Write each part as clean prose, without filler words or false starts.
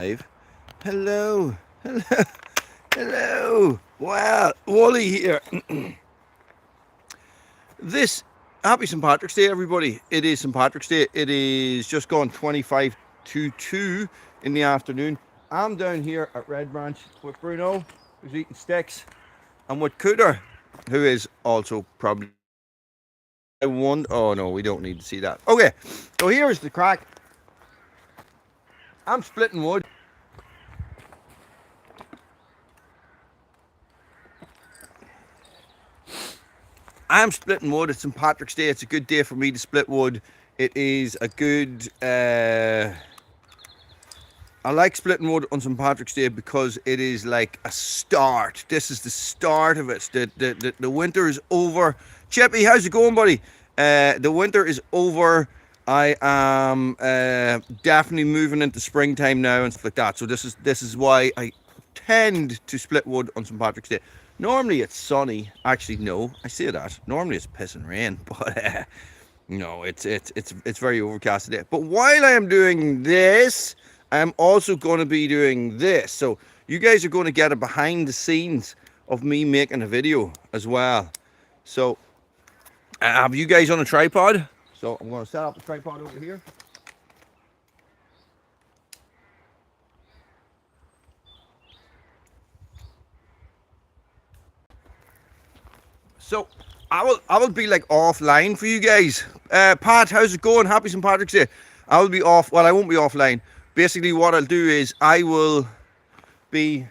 live. Hello, hello, hello. Wow, Wally here. This happy St. Patrick's Day, everybody. It is St. Patrick's Day. It is just gone 25 to 2 in the afternoon. I'm down here at Red Branch with Bruno, who's eating sticks, and with Cooter, who is also probably one. Oh no, we don't need to see that. Okay, so here's the crack. I'm splitting wood. I'm splitting wood. It's St. Patrick's Day. It's a good day for me to split wood. It is a good... I like splitting wood on St. Patrick's Day because it is like a start. This is the start of it. The winter is over. Chippy, how's it going, buddy? The winter is over. I am definitely moving into springtime now and stuff like that. So this is why I tend to split wood on St. Patrick's Day. Normally it's sunny. Actually, no, I say that. Normally it's piss and rain, but no, it's very overcast today. But while I am doing this, I am also going to be doing this. So you guys are going to get a behind the scenes of me making a video as well. So have you guys on a tripod? So I'm going to set up the tripod over here. So I will be like offline for you guys. Pat, how's it going? Happy St. Patrick's Day. I will be off. Well, I won't be offline. Basically, what I'll do is I will be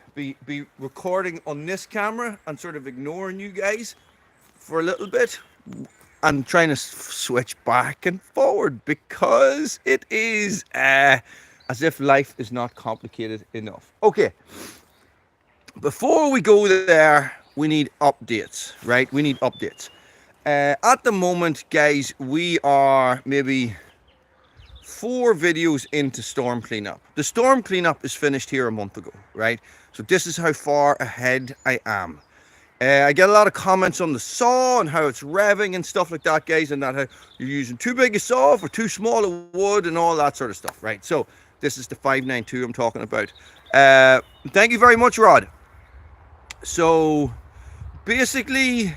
recording on this camera and sort of ignoring you guys for a little bit and trying to switch back and forward because it is as if life is not complicated enough. Okay, before we go there, we need updates, right? We need updates. At the moment, guys, we are maybe 4 videos into storm cleanup. The storm cleanup is finished here a month ago, right? So this is how far ahead I am. I get a lot of comments on the saw and how it's revving and stuff like that, guys, and that how you're using too big a saw for too small a wood and all that sort of stuff, right? So this is the 592 I'm talking about. Thank you very much, Rod. So basically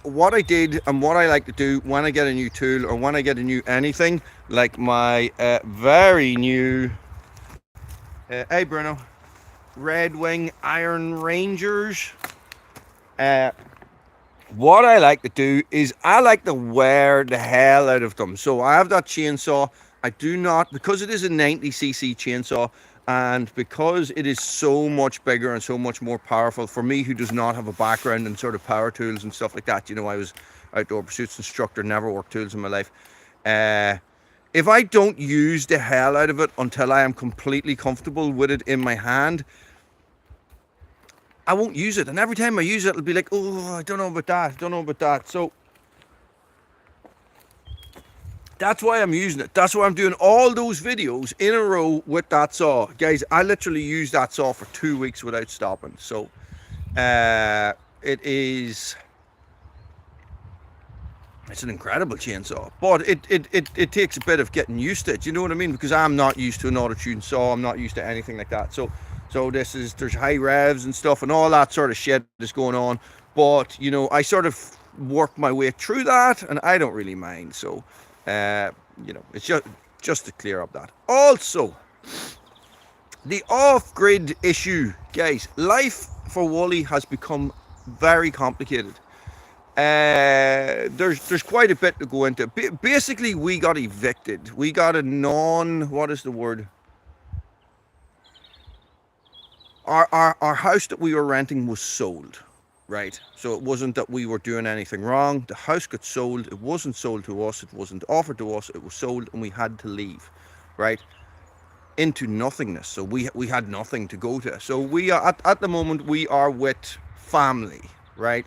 what I did and what I like to do when I get a new tool or when I get a new anything, like my very new hey Bruno, Red Wing Iron Rangers, what I like to do is I like to wear the hell out of them. So I have that chainsaw. I do not, because it is a 90cc chainsaw, and because it is so much bigger and so much more powerful for me who does not have a background in sort of power tools and stuff like that. You know, I was outdoor pursuits instructor, never worked tools in my life. If I don't use the hell out of it until I am completely comfortable with it in my hand, I won't use it. And every time I use it, it'll be like, oh, I don't know about that. So that's why I'm using it. That's why I'm doing all those videos in a row with that saw. Guys, I literally used that saw for 2 weeks without stopping. So it's an incredible chainsaw. But it takes a bit of getting used to it. You know what I mean? Because I'm not used to an auto-tune saw. I'm not used to anything like that. So there's high revs and stuff and all that sort of shit is going on. But, you know, I sort of work my way through that and I don't really mind. So you know, it's just to clear up that. Also, the off-grid issue, guys. Life for Wally has become very complicated. There's quite a bit to go into. Basically, we got evicted. We got a what is the word? Our house that we were renting was sold. Right, so it wasn't that we were doing anything wrong. The house got sold. It wasn't sold to us. It wasn't offered to us. It was sold, and we had to leave, right, into nothingness. So we had nothing to go to. So we are at the moment we are with family, right,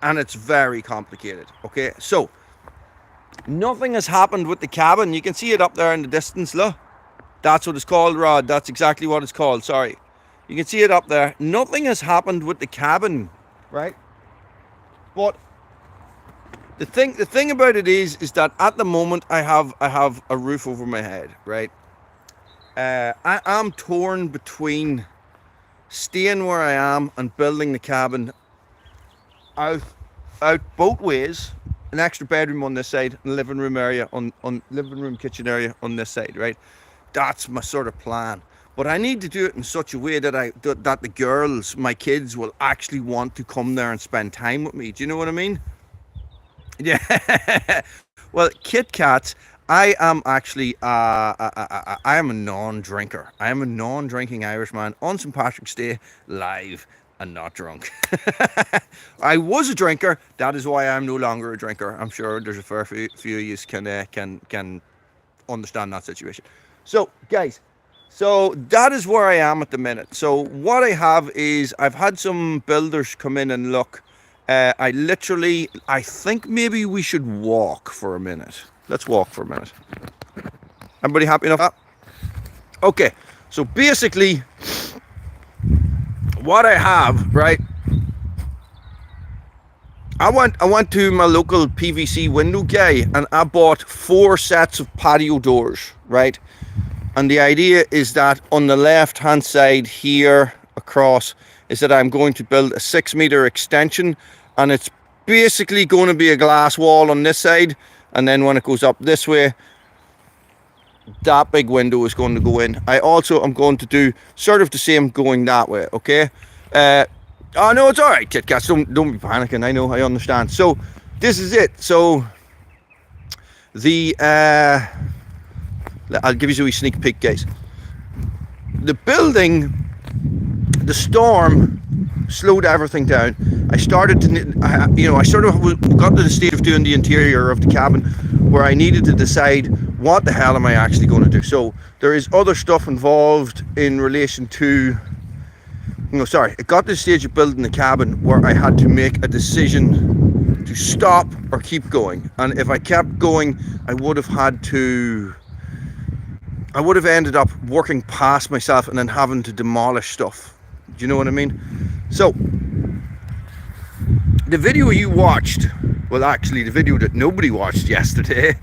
and it's very complicated. Okay, so nothing has happened with the cabin. You can see it up there in the distance. Look, that's what it's called, Rod. That's exactly what it's called. Sorry. You can see it up there. Nothing has happened with the cabin, right? But the thing about it is that at the moment I have a roof over my head, right? I'm torn between staying where I am and building the cabin out both ways, an extra bedroom on this side and living room area on living room kitchen area on this side, right? That's my sort of plan. But I need to do it in such a way that that the girls, my kids, will actually want to come there and spend time with me. Do you know what I mean? Yeah. Well, Kit Kats, I am actually I am a non-drinker. I am a non-drinking Irishman on St. Patrick's Day, live and not drunk. I was a drinker. That is why I'm no longer a drinker. I'm sure there's a fair few of you can understand that situation. So, guys, so that is where I am at the minute. So what I have is I've had some builders come in and look. I think maybe we should walk for a minute. Let's walk for a minute. Everybody happy enough? Okay, so basically what I have, right, I went to my local PVC window guy and I bought 4 sets of patio doors, right? And the idea is that on the left hand side here across is that I'm going to build a 6-meter extension, and it's basically going to be a glass wall on this side, and then when it goes up this way, that big window is going to go in. I also am going to do sort of the same going that way, okay? Oh no, it's all right, Kit Kats, don't be panicking. I know, I understand. So this is it. So the I'll give you a wee sneak peek, guys. The building, the storm slowed everything down. I started to, I sort of got to the state of doing the interior of the cabin where I needed to decide what the hell am I actually going to do. So there is other stuff involved in relation to, it got to the stage of building the cabin where I had to make a decision to stop or keep going. And if I kept going, I would have ended up working past myself and then having to demolish stuff. Do you know what I mean? So the video you watched, well actually the video that nobody watched yesterday,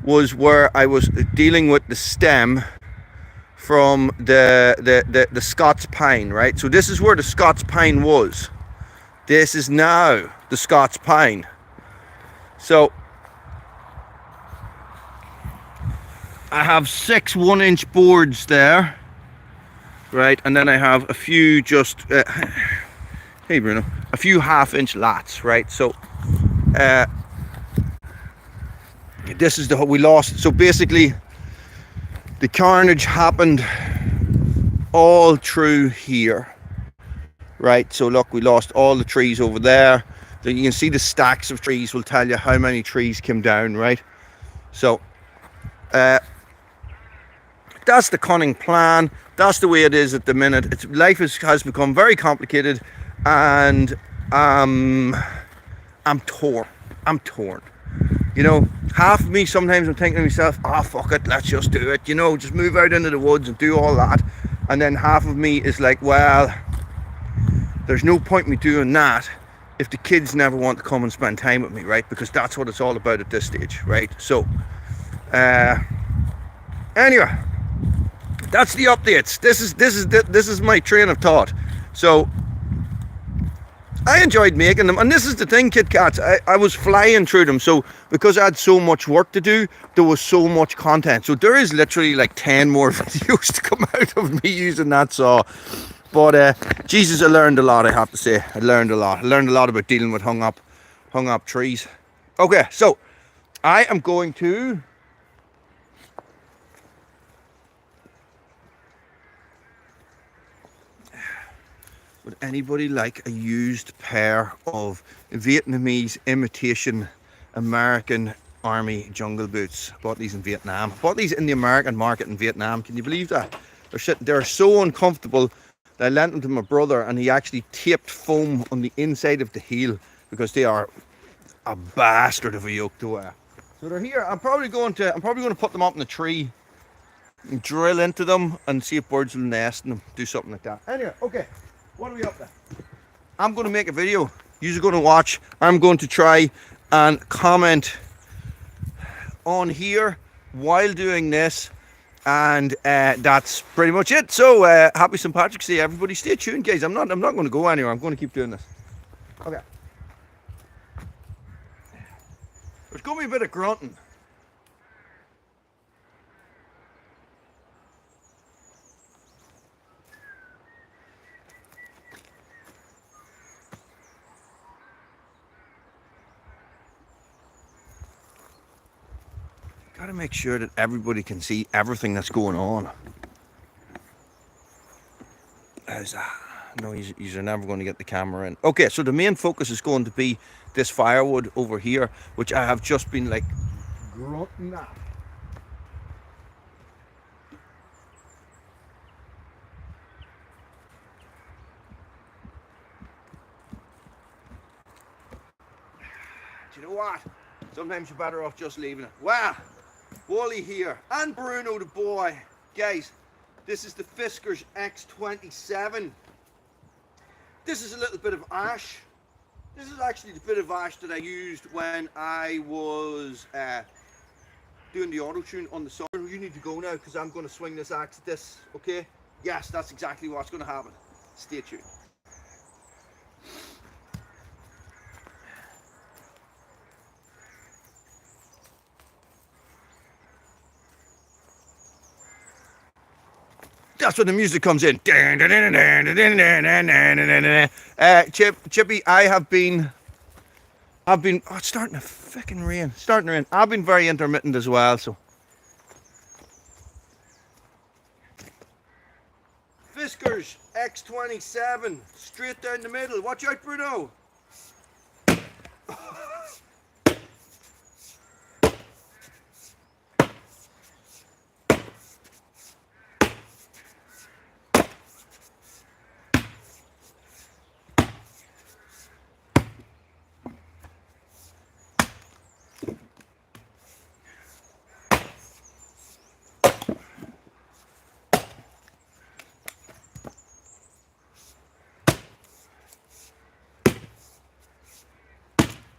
was where I was dealing with the stem from the Scots pine, right? So this is where the Scots pine was. This is now the Scots pine. So I have 6 1-inch boards there, right? And then I have a few just, hey Bruno, a few 1/2-inch lats, right? So this is we lost. So basically the carnage happened all through here, right? So look, we lost all the trees over there. You can see the stacks of trees will tell you how many trees came down, right? So that's the cunning plan. That's the way it is at the minute. Life has become very complicated, and I'm torn. Half of me sometimes I'm thinking to myself, oh fuck it, let's just do it, just move out into the woods and do all that. And then half of me is like, well, there's no point me doing that if the kids never want to come and spend time with me, right? Because that's what it's all about at this stage, right? So anyway, that's the updates. This is my train of thought. So I enjoyed making them, and this is the thing, Kit Kats, I was flying through them. So because I had so much work to do, there was so much content. So there is literally like 10 more videos to come out of me using that saw. But Jesus, I learned a lot, I have to say. I learned a lot about dealing with hung up trees. Okay, so I am going to would anybody like a used pair of Vietnamese imitation American Army jungle boots? I bought these in Vietnam. I bought these in the American market in Vietnam. Can you believe that? They're so uncomfortable that I lent them to my brother, and he actually taped foam on the inside of the heel because they are a bastard of a yoke to wear. So they're here. I'm probably going to put them up in the tree and drill into them and see if birds will nest in them. Do something like that. Anyway, okay. What are we up to? I'm going to make a video. You're going to watch. I'm going to try and comment on here while doing this And that's pretty much it. So happy St. Patrick's Day, everybody. Stay tuned, guys. I'm not going to go anywhere. I'm going to keep doing this. Okay. There's going to be a bit of grunting. Got to make sure that everybody can see everything that's going on. How's that? No, you're never going to get the camera in. Okay, so the main focus is going to be this firewood over here, which I have just been like grunting at. Do you know what? Sometimes you're better off just leaving it. Wow, Wally here and Bruno the boy. Guys, this is the Fiskars X27. This is a little bit of ash. This is actually the bit of ash that I used when I was doing the auto tune on the summer. You need to go now because I'm going to swing this axe at this, okay? Yes, that's exactly what's going to happen. Stay tuned. That's when the music comes in. Chippy, I've been, oh, it's starting to fucking rain. Starting to rain. I've been very intermittent as well, so. Fiskars X27, straight down the middle. Watch out, Bruno.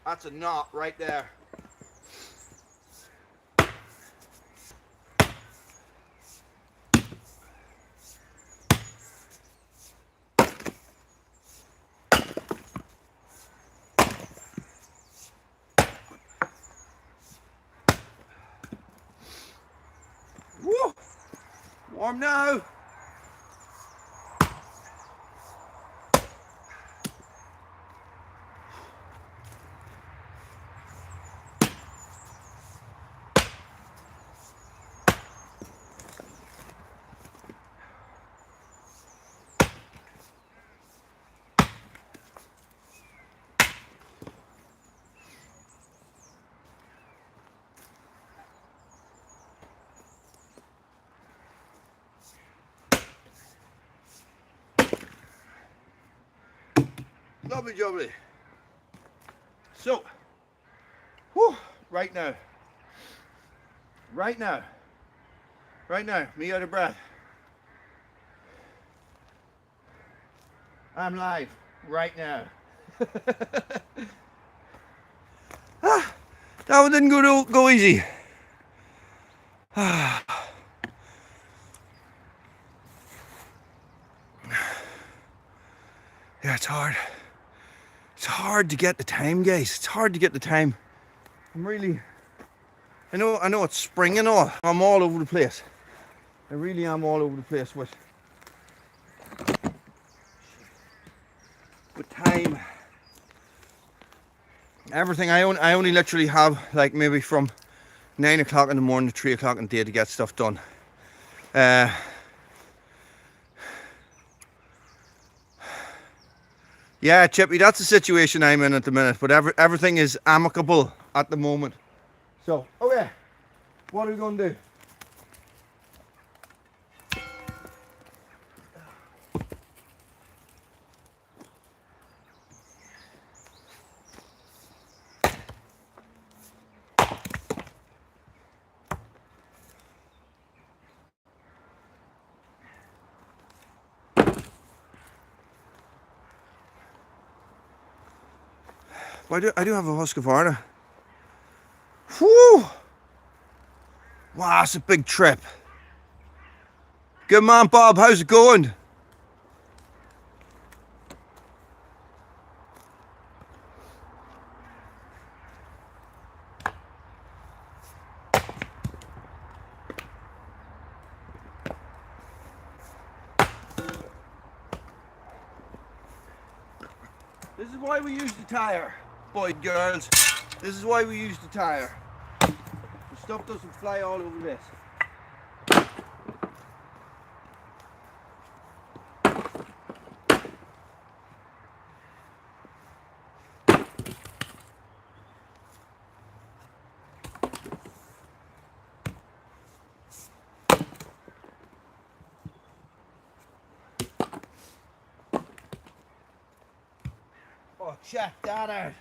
That's a knot right there. Woo! Warm now. Lovely jubbly. So, whew, right now, me out of breath. I'm live right now. That one didn't go easy. Yeah, it's hard. It's hard to get the time, guys. It's hard to get the time. I'm really, I know it's spring and all. I'm all over the place. I really am all over the place with time. Everything. I only literally have like maybe from 9 o'clock in the morning to 3 o'clock in the day to get stuff done. Yeah, Chippy, that's the situation I'm in at the minute, but everything is amicable at the moment. So, okay, what are we going to do? Well, I do have a Husqvarna. Whew! Wow, that's a big trip. Good man, Bob. How's it going? This is why we use the tire, boys and girls. This is why we use the tire. The stuff doesn't fly all over this. Oh, check that out.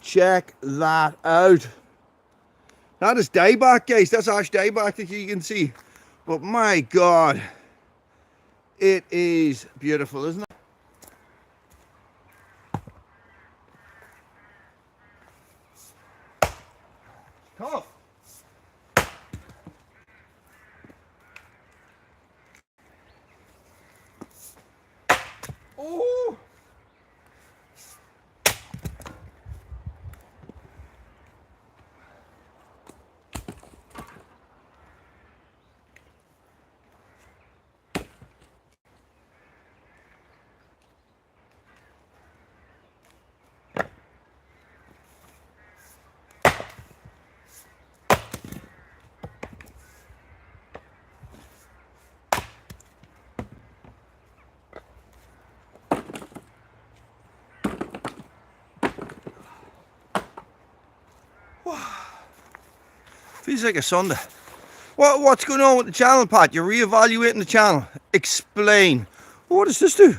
Check that out. That is dieback, guys. That's ash dieback that you can see. But my God, it is beautiful, isn't it? Tough. Oh. Feels like a Sunday. What's going on with the channel, Pat? You're reevaluating the channel. Explain. What does this do?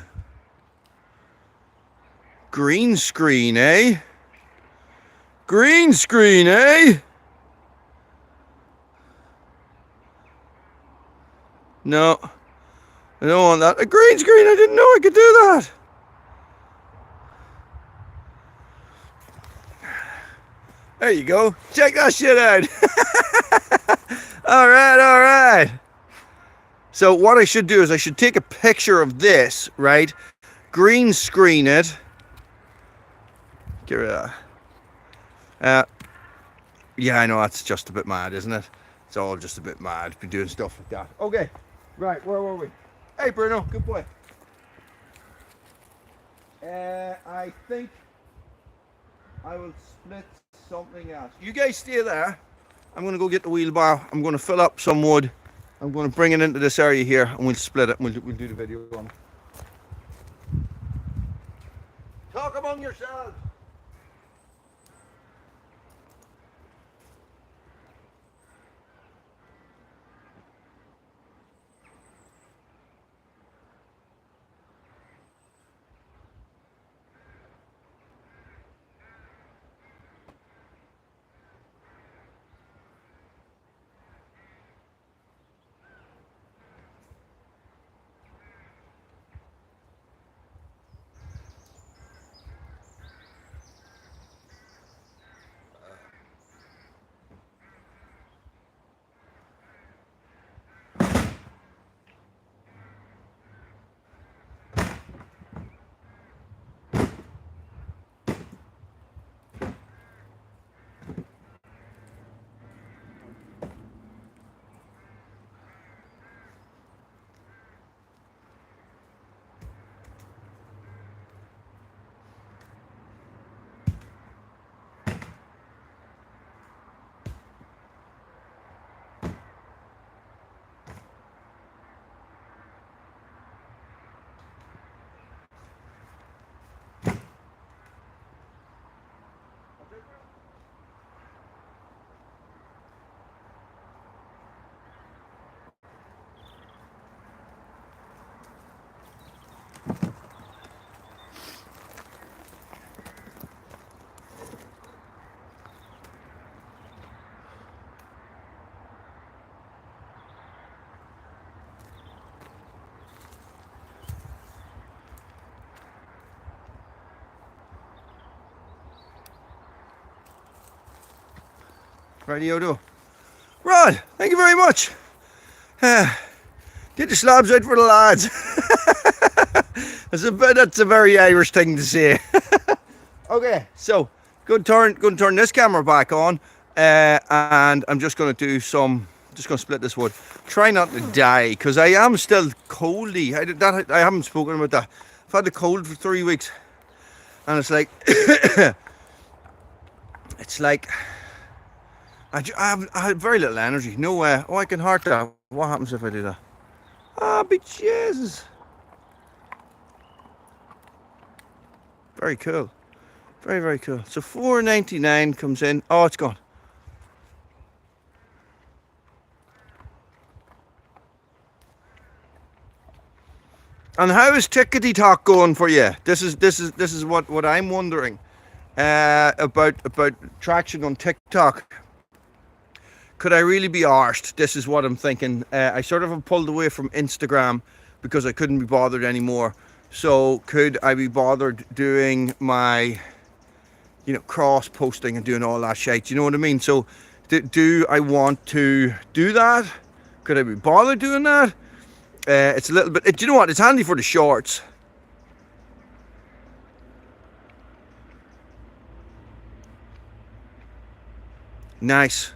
Green screen, eh? Green screen, eh? No. I don't want that. A green screen, I didn't know I could do that. There you go. Check that shit out. All right. So what I should do is I should take a picture of this, right? Green screen it. Get rid of that. Yeah, I know, that's just a bit mad, isn't it? It's all just a bit mad, be doing stuff like that. Okay, right, where were we? Hey, Bruno, good boy. I think I will split something else. You guys stay there. I'm going to go get the wheelbarrow. I'm going to fill up some wood. I'm going to bring it into this area here and we'll split it and we'll do the video on it. Talk among yourselves. Radio do. Rod, thank you very much. Get the slabs out for the lads. That's a very Irish thing to say. Okay, so going to turn this camera back on, and I'm just going to do just going to split this wood. Try not to die, because I am still coldy. I haven't spoken about that. I've had the cold for 3 weeks, and it's like, it's like, I have very little energy. No way. Oh, I can heart that. What happens if I do that? Ah, but Jesus. Very cool. Very, very cool. So $4.99 comes in. Oh, it's gone. And how is Tickety Talk going for you? This is what I'm wondering about traction on TikTok. Could I really be arsed? This is what I'm thinking. I sort of have pulled away from Instagram because I couldn't be bothered anymore. So could I be bothered doing my, cross posting and doing all that shit? You know what I mean? So do I want to do that? Could I be bothered doing that? It's a little bit, do you know what? It's handy for the shorts. Nice.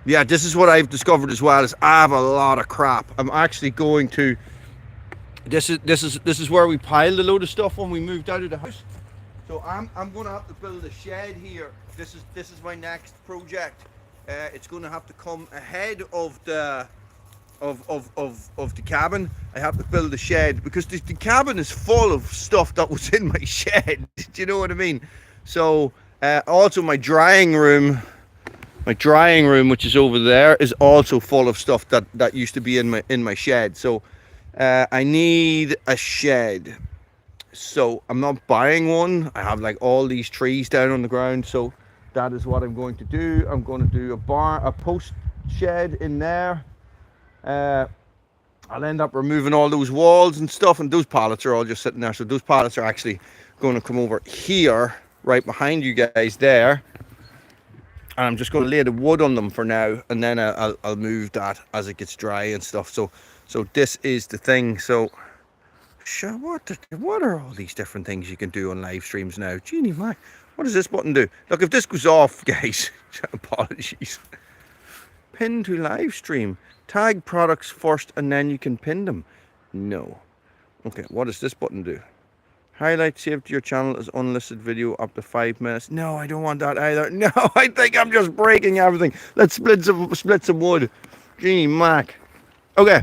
Yeah, this is what I've discovered as well, is I have a lot of crap. I'm actually going to, this is where we piled a load of stuff when we moved out of the house. So I'm going to have to build a shed here. This is my next project. It's going to have to come ahead of the cabin. I have to build a shed because the cabin is full of stuff that was in my shed. Do you know what I mean? So also my drying room, which is over there, is also full of stuff that used to be in my shed. So I need a shed. So I'm not buying one. I have like all these trees down on the ground. So that is what I'm going to do. I'm going to do a post shed in there. I'll end up removing all those walls and stuff, and those pallets are all just sitting there. So those pallets are actually going to come over here, right behind you guys there. And I'm just going to lay the wood on them for now, and then I'll move that as it gets dry and stuff. So this is the thing. So sure, what are all these different things you can do on live streams now? Genie Mac, what does this button do? Look, if this goes off, guys, apologies. Pin to live stream. Tag products first and then you can pin them. No. Okay, what does this button do? Highlight saved to your channel as unlisted video up to 5 minutes. No, I don't want that either. No, I think I'm just breaking everything. Let's split some wood. Genie Mac. Okay.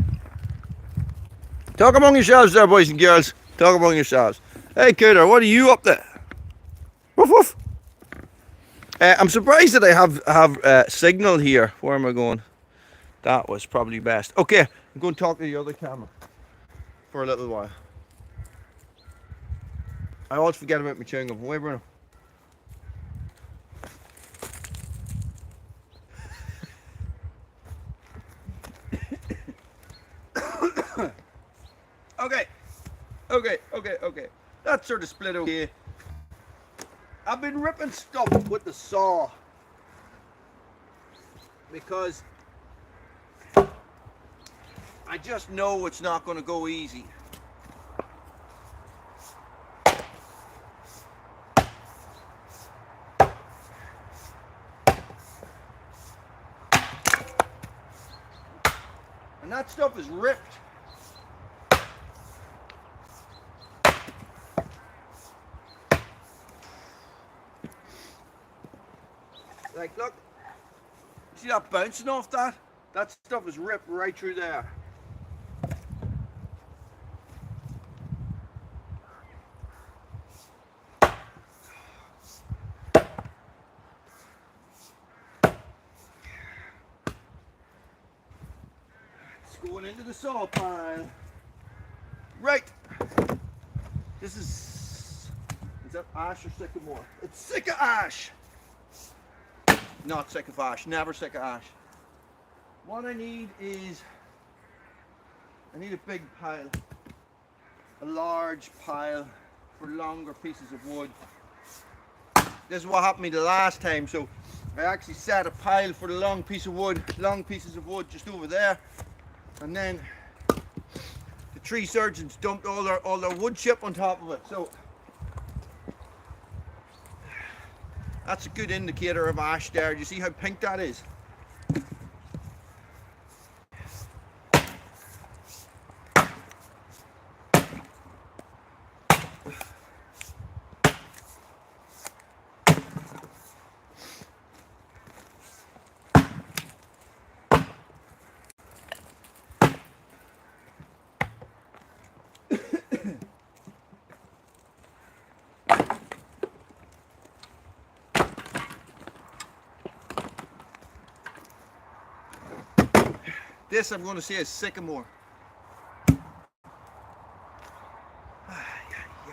Talk among yourselves there, boys and girls. Talk among yourselves. Hey, Cooter, what are you up to? Woof woof. I'm surprised that I have signal here. Where am I going? That was probably best. Okay, I'm going to talk to the other camera for a little while. I always forget about my chewing gum. Wait, Bruno. Okay. That's sort of split okay. I've been ripping stuff with the saw because I just know it's not going to go easy. And that stuff is ripped. Like, look, see that bouncing off that? That stuff is ripped right through there. It's going into the saw pile. Right. This is that ash or sycamore? It's sick of ash. Not sick of ash, never sick of ash. What I need is, I need a big pile, a large pile for longer pieces of wood. this is what happened to me the last time. So I actually set a pile for the long pieces of wood just over there, and then the tree surgeons dumped all their wood chip on top of it. So that's a good indicator of ash there. Do you see how pink that is? This I'm going to say is sycamore. Ay, ay,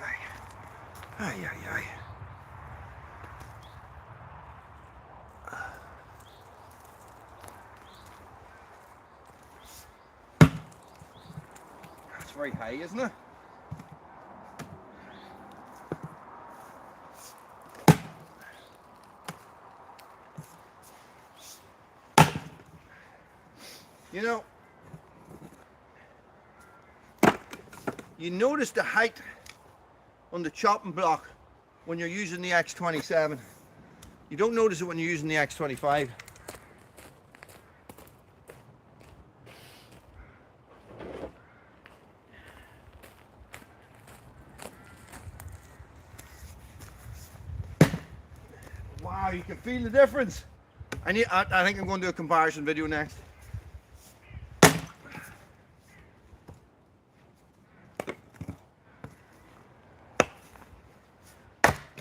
ay. Ay, ay, ay. That's very high, isn't it? You know, you notice the height on the chopping block when you're using the X27. You don't notice it when you're using the X25. Wow, you can feel the difference. I think I'm going to do a comparison video next.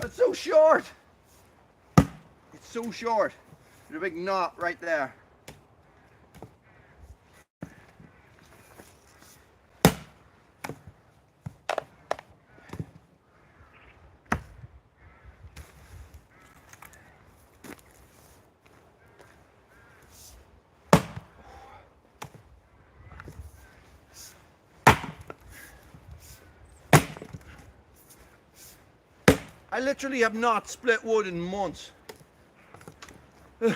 It's so short. It's so short. There's a big knot right there. I literally have not split wood in months. Feel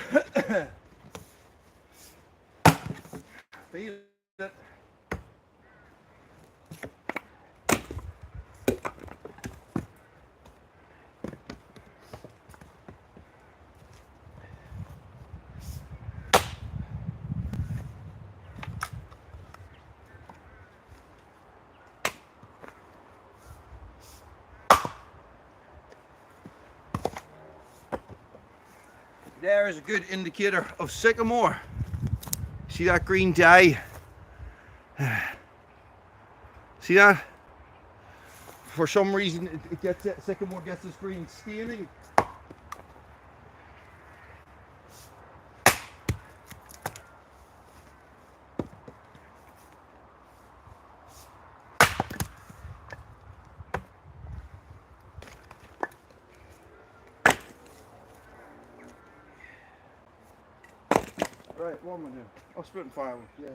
it. There is a good indicator of sycamore. See that green dye? See that? For some reason, sycamore gets this green staining. Right, what am I doing? I'm splitting firewood. Yeah.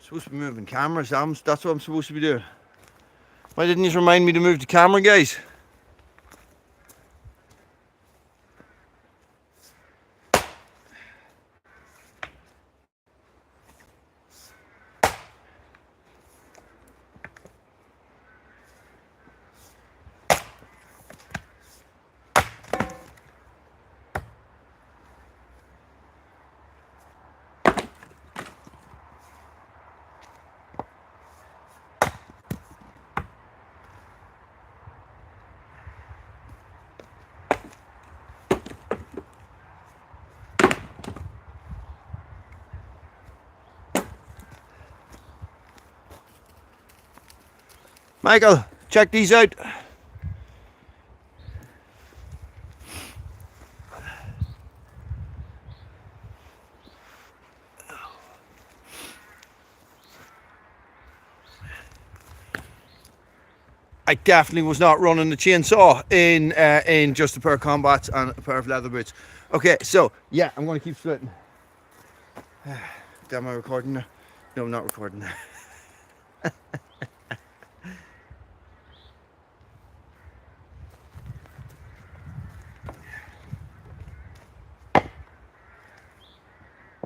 Supposed to be moving cameras. That's what I'm supposed to be doing. Why didn't you remind me to move the camera, guys? Michael, check these out. I definitely was not running the chainsaw in just a pair of combats and a pair of leather boots. Okay, so yeah, I'm going to keep splitting. Damn, my recording now. No, I'm not recording that.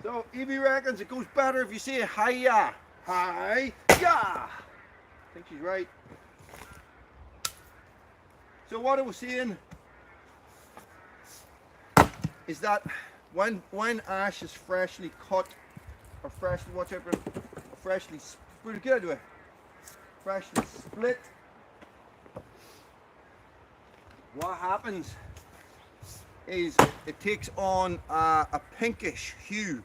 So Evie reckons it goes better if you say hi-ya. Hi-ya. I think she's right. So what I was saying is that when ash is freshly cut or freshly freshly split, what happens is it takes on a pinkish hue.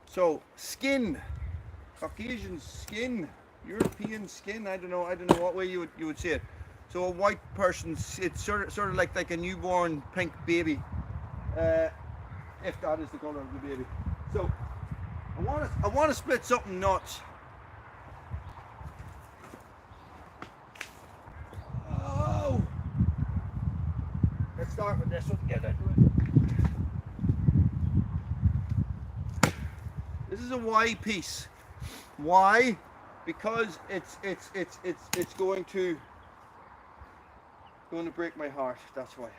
So skin, Caucasian skin, European skin, I don't know what way you would say it. So a white person's, it's sort of like a newborn pink baby, if that is the color of the baby. So I want to split something nuts. Oh, let's start with this one. Get into it. This is a Y piece. Why? Because it's going to break my heart. That's why.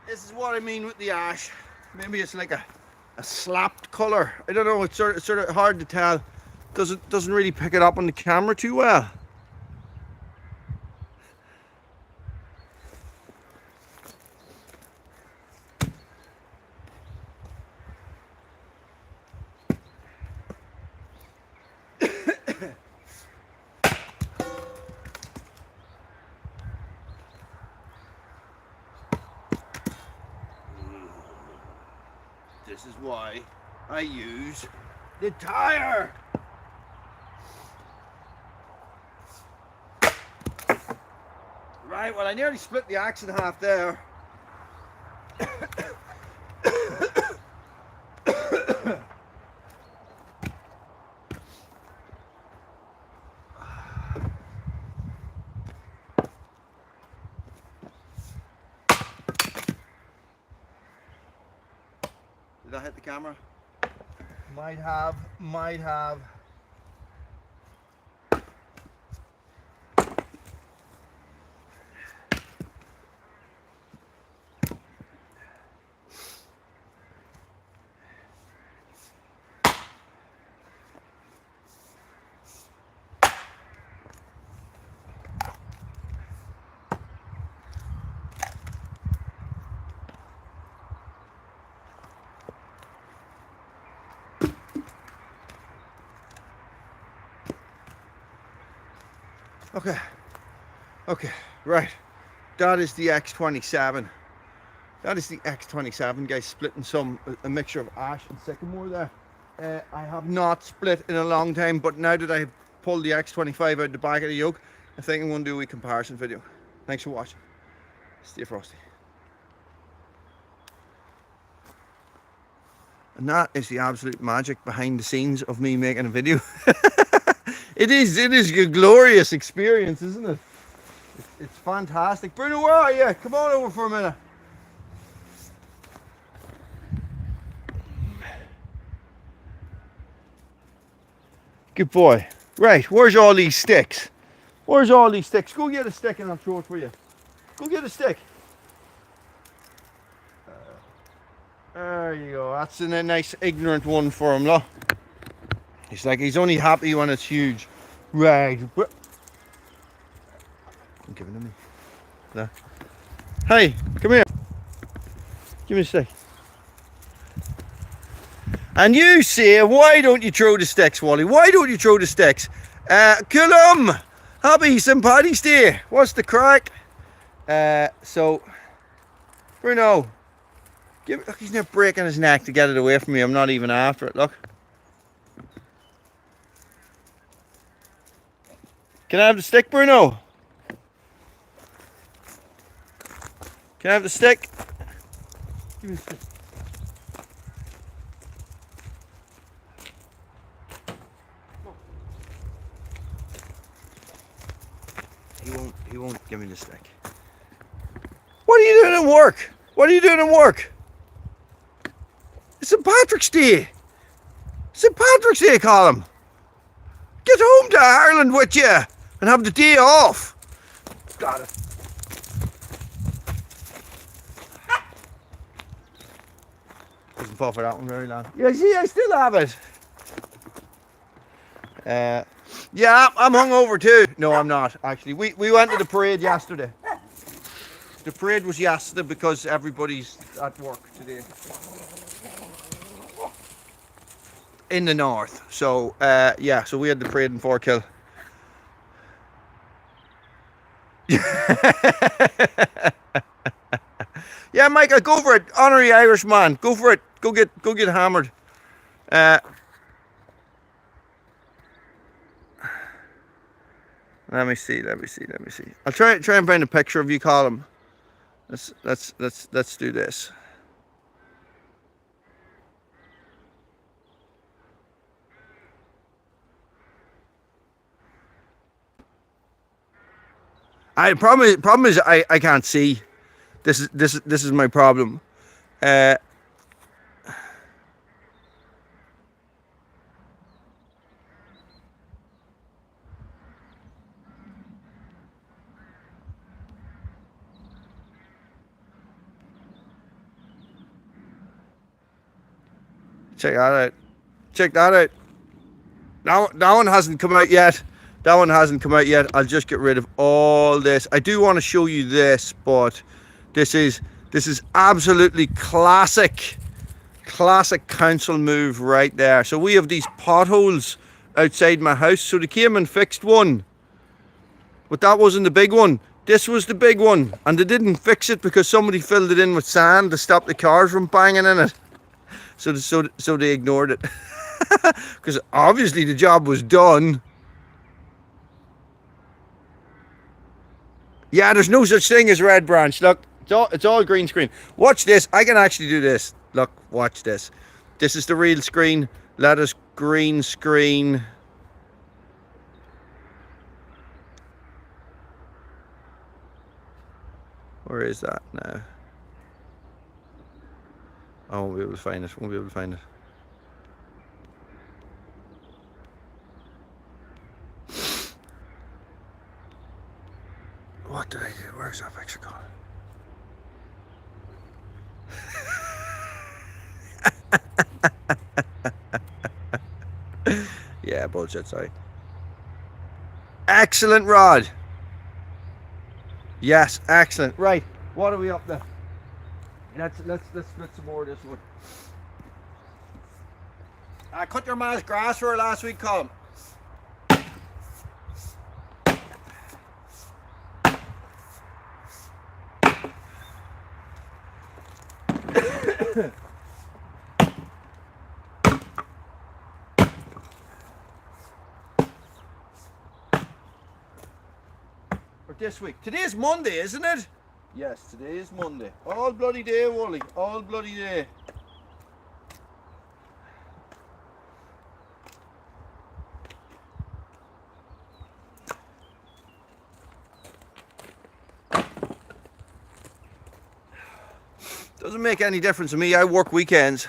This is what I mean with the ash. Maybe it's like a slapped color. I don't know. It's sort of hard to tell. Doesn't really pick it up on the camera too well. This is why I use the tire. Right, well I nearly split the axe in half there. Did I hit the camera? Might have. Okay, right. That is the X27. That is the X27, guys, splitting a mixture of ash and sycamore there. I have not split in a long time, but now that I pulled the X25 out the back of the yoke, I think I'm going to do a wee comparison video. Thanks for watching. Stay frosty. And that is the absolute magic behind the scenes of me making a video. It is a glorious experience, isn't it? It's fantastic. Bruno, where are you? Come on over for a minute. Good boy. Right, where's all these sticks? Where's all these sticks? Go get a stick and I'll throw it for you. Go get a stick. There you go. That's a nice ignorant one for him, look. He's like, he's only happy when it's huge. Right. I'm giving him me. No. Hey, come here. Give me a stick. And you say, why don't you throw the sticks, Wally? Why don't you throw the sticks? Coleman, happy St. Paddy's Day. What's the crack? So, Bruno, look, he's not breaking his neck to get it away from me. I'm not even after it, look. Can I have the stick, Bruno? Can I have the stick? Give me the stick. He won't give me the stick. What are you doing in work? What are you doing in work? It's St. Patrick's Day. St. Patrick's Day, Colin. Get home to Ireland with you and have the day off. Got it. Doesn't fall for that one very long. Yeah, see, I still have it. Yeah, I'm hungover too. No, I'm not, actually. We went to the parade yesterday. The parade was yesterday because everybody's at work today. In the north. So, yeah, so we had the parade in Forkhill. Yeah, Michael, go for it. Honorary Irishman. Go for it. Go get hammered. Let me see. I'll try and find a picture of you, Colin. Let's do this. Problem is I can't see. This is my problem. Check that out. Check that out. That one hasn't come out yet. That one hasn't come out yet. I'll just get rid of all this. I do want to show you this, but this is absolutely classic council move right there. So we have these potholes outside my house. So they came and fixed one, but that wasn't the big one. This was the big one, and they didn't fix it because somebody filled it in with sand to stop the cars from banging in it. So they ignored it because obviously the job was done. Yeah, there's no such thing as red branch. Look, it's all green screen. Watch this. I can actually do this. Look, watch this. This is the real screen. Let us green screen. Where is that now? I won't be able to find it. Won't be able to find it. What did I do? Where's that picture gone? Yeah, bullshit, sorry. Excellent rod. Yes, excellent. Right, what are we up there? Let's split some more of this one. I cut your man's grass for her last week, Colin. Or this week. Today's Monday, isn't it? Yes, today is Monday. All bloody day, Wally. All bloody day. Doesn't make any difference to me. I work weekends.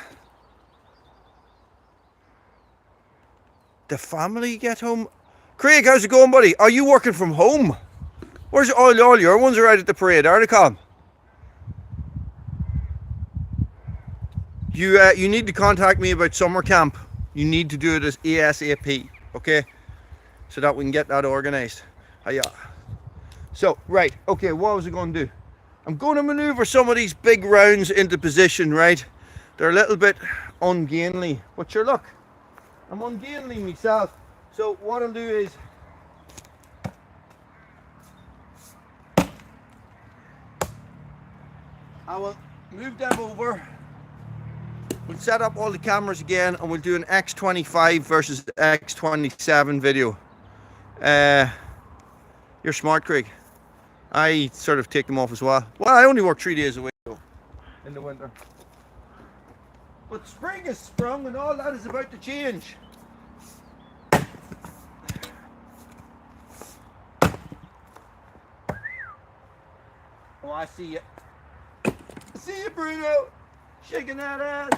The family get home. Craig, how's it going, buddy? Are you working from home? Where's all your ones are out at the parade, are they, Colin? You need to contact me about summer camp. You need to do it as ASAP, okay? So that we can get that organized. Hiya. So, right, okay, what was I going to do? I'm going to maneuver some of these big rounds into position, right? They're a little bit ungainly, but sure, look, I'm ungainly myself. So what I'll do is, I will move them over. We'll set up all the cameras again, and we'll do an X25 versus X27 video. You're smart, Craig. I sort of take them off as well. Well, I only work 3 days a week though, in the winter. But spring is sprung and all that is about to change. Oh, I see you. I see you, Bruno. Shaking that ass.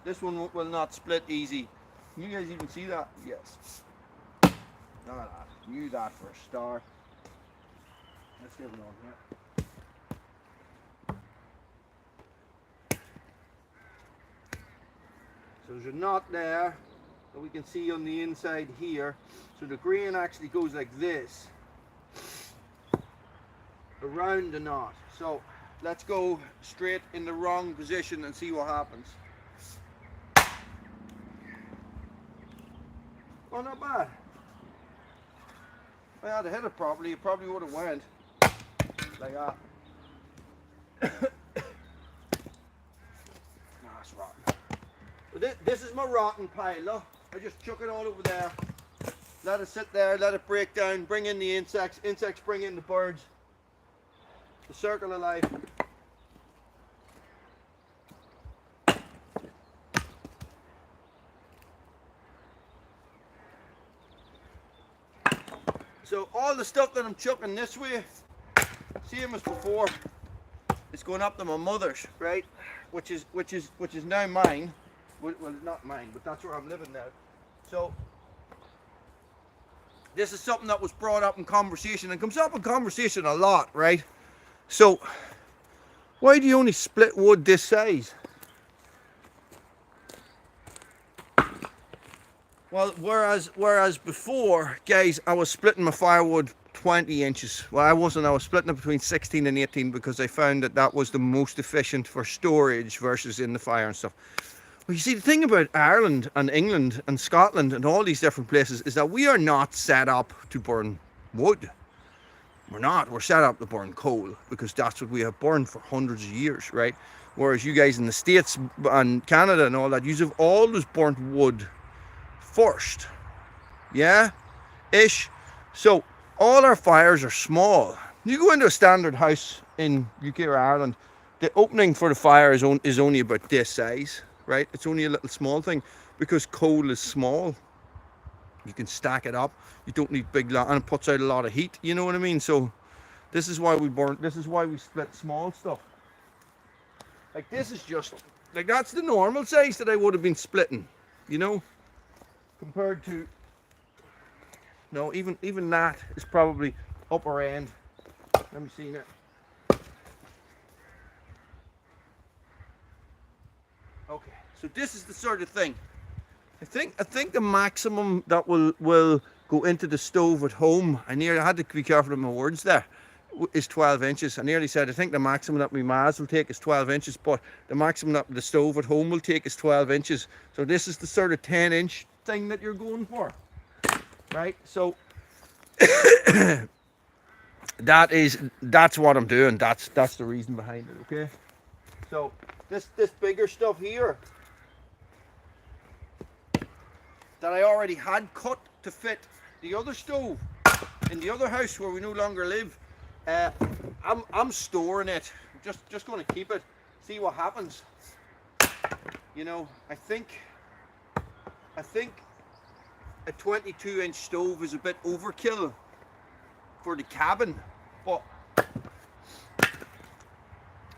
This one will not split easy. You guys even see that? Yes. Not that. Knew that for a start. Let's get it on here. So there's a knot there that we can see on the inside here. So the grain actually goes like this around the knot. So let's go straight in the wrong position and see what happens. Oh, not bad. If I had hit it properly, it probably would have went like that. That's rotten. So this is my rotten pile. Look, I just chuck it all over there. Let it sit there, let it break down, bring in the insects. Insects bring in the birds. The circle of life. So all the stuff that I'm chucking this way, same as before, it's going up to my mother's, right? Which is now mine. Well, not mine, but that's where I'm living now. So this is something that was brought up in conversation and comes up in conversation a lot, right? So why do you only split wood this size? Well, whereas before, guys, I was splitting my firewood 20 inches. Well, I wasn't. I was splitting it between 16 and 18 because I found that that was the most efficient for storage versus in the fire and stuff. Well, you see, the thing about Ireland and England and Scotland and all these different places is that we are not set up to burn wood. We're not. We're set up to burn coal because that's what we have burned for hundreds of years, right? Whereas you guys in the States and Canada and all that, you have always burnt wood first, yeah, ish. So all our fires are small. You go into a standard house in UK or Ireland, the opening for the fire is only about this size, right? It's only a little small thing because coal is small. You can stack it up. You don't need big and it puts out a lot of heat. You know what I mean? So this is why we burn. This is why we split small stuff. Like this is just like that's the normal size that I would have been splitting. You know. Compared to, no, even that is probably upper end. Let me see that. Okay, so this is the sort of thing. I think the maximum that will go into the stove at home. I had to be careful with my words there. Is 12 inches. I nearly said I think the maximum that my Maz will take is 12 inches, but the maximum that the stove at home will take is 12 inches. So this is the sort of 10-inch thing that you're going for, right? So that's what I'm doing. That's the reason behind it. Okay. So this bigger stuff here that I already had cut to fit the other stove in the other house where we no longer live. I'm storing it. Just going to keep it. See what happens. You know, I think a 22-inch stove is a bit overkill for the cabin, but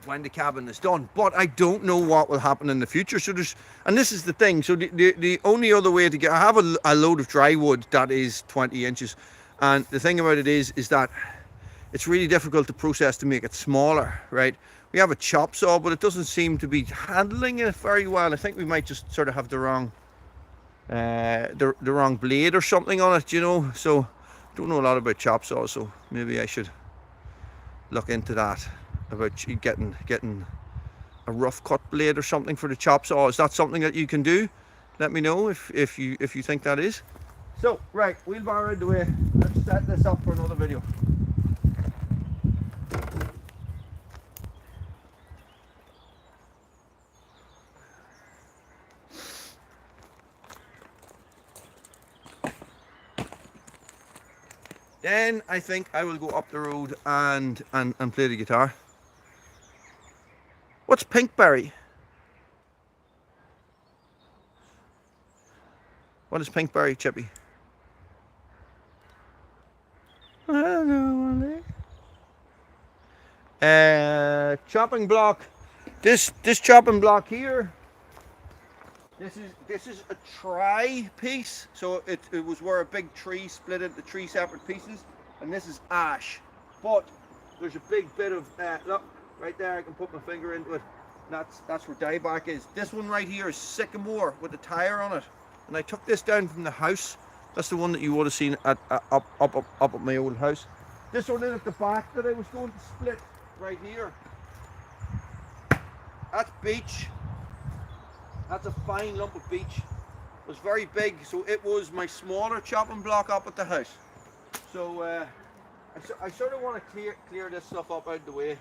when the cabin is done. But I don't know what will happen in the future. So and this is the thing. So the only other way to get, I have a load of dry wood that is 20 inches, and the thing about it is that it's really difficult to process to make it smaller, right? We have a chop saw, but it doesn't seem to be handling it very well. I think we might just sort of have the wrong the wrong blade or something on it, you know. So don't know a lot about chop saws, so maybe I should look into that, about getting a rough cut blade or something for the chop saw. Is that something that you can do? Let me know if you think that is. So right, wheelbarrow out of the way. Let's set this up for another video. Then I think I will go up the road and play the guitar. What's pinkberry? What is pinkberry, Chippy? I don't know. Chopping block. This chopping block here. This is a tri piece, so it was where a big tree split into 3 separate pieces, and this is ash. But there's a big bit of look right there. I can put my finger into it. That's where dieback is. This one right here is sycamore with a tire on it, and I took this down from the house. That's the one that you would have seen up at my old house. This one is at the back that I was going to split right here. That's beech. That's a fine lump of beech. It was very big, so it was my smaller chopping block up at the house. So I sort of want to clear this stuff up out of the way.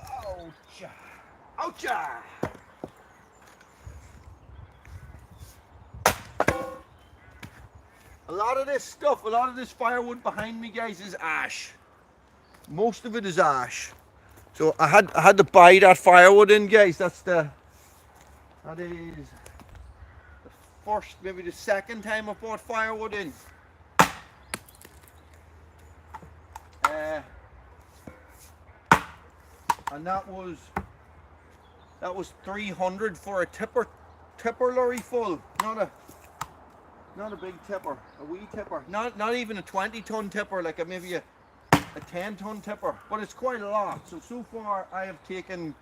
Oucha! Oucha! A lot of this stuff, a lot of this firewood behind me, guys, is ash. Most of it is ash. So I had to buy that firewood in, guys. That is the first, maybe the second time I bought firewood in. And that was 300 for a tipper lorry full, not a big tipper, a wee tipper, not even a 20-ton tipper, like maybe a 10-ton tipper, but it's quite a lot. So far I have taken,